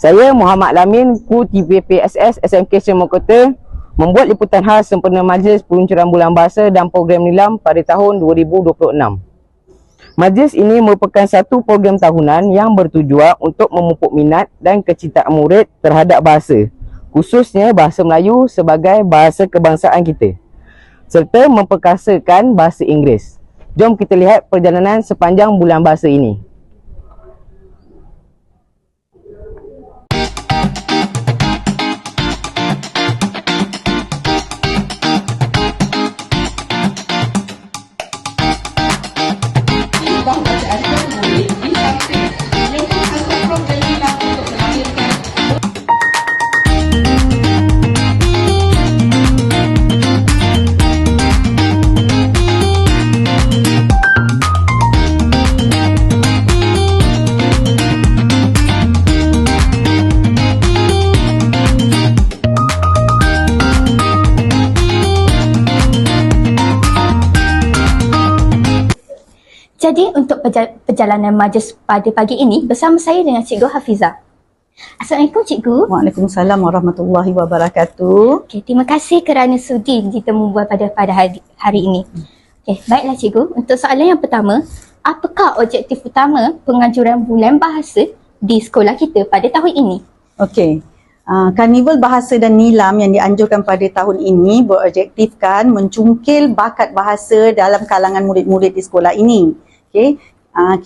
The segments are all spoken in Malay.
Saya Muhammad Lamin, Kru TPPSS SMK Semua Kota, membuat liputan khas sempena Majlis Peluncuran Bulan Bahasa dan Program Nilam pada tahun 2026. Majlis ini merupakan satu program tahunan yang bertujuan untuk memupuk minat dan kecintaan murid terhadap bahasa, khususnya bahasa Melayu sebagai bahasa kebangsaan kita, serta memperkasakan bahasa Inggeris. Jom kita lihat perjalanan sepanjang bulan bahasa ini. Jadi untuk perjalanan majlis pada pagi ini bersama saya dengan Cikgu Hafizah. Assalamualaikum Cikgu. Waalaikumsalam warahmatullahi wabarakatuh. Okay, terima kasih kerana sudi kita membuat pada hari ini. Okay, baiklah Cikgu. Untuk soalan yang pertama, apakah objektif utama penganjuran bulan bahasa di sekolah kita pada tahun ini? Okey. Karnival Bahasa dan Nilam yang dianjurkan pada tahun ini berobjektifkan mencungkil bakat bahasa dalam kalangan murid-murid di sekolah ini. Okay.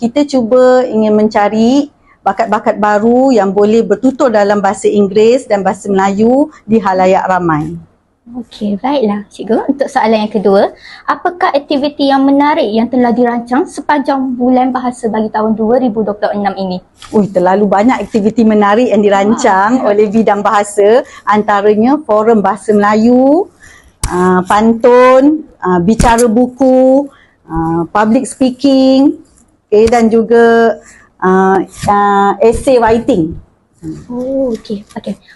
Kita cuba ingin mencari bakat-bakat baru yang boleh bertutur dalam bahasa Inggeris dan bahasa Melayu di halayak ramai. Okey, baiklah Cikgu. Untuk soalan yang kedua, apakah aktiviti yang menarik yang telah dirancang sepanjang bulan bahasa bagi tahun 2026 ini? Terlalu banyak aktiviti menarik yang dirancang oleh bidang bahasa, antaranya forum bahasa Melayu, pantun, bicara buku, public speaking, okay, dan juga essay writing. Okey.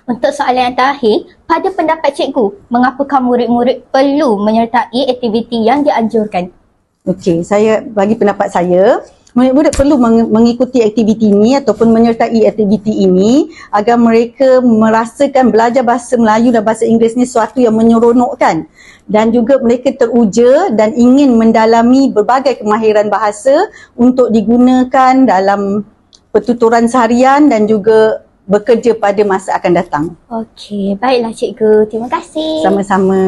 Untuk soalan yang terakhir, pada pendapat cikgu, mengapakah murid-murid perlu menyertai aktiviti yang dianjurkan? Okey, saya bagi pendapat saya, murid-murid perlu mengikuti aktiviti ini ataupun menyertai aktiviti ini agar mereka merasakan belajar bahasa Melayu dan bahasa Inggeris ni sesuatu yang menyeronokkan, dan juga mereka teruja dan ingin mendalami berbagai kemahiran bahasa untuk digunakan dalam pertuturan seharian dan juga bekerja pada masa akan datang. Okey, baiklah cikgu. Terima kasih. Sama-sama.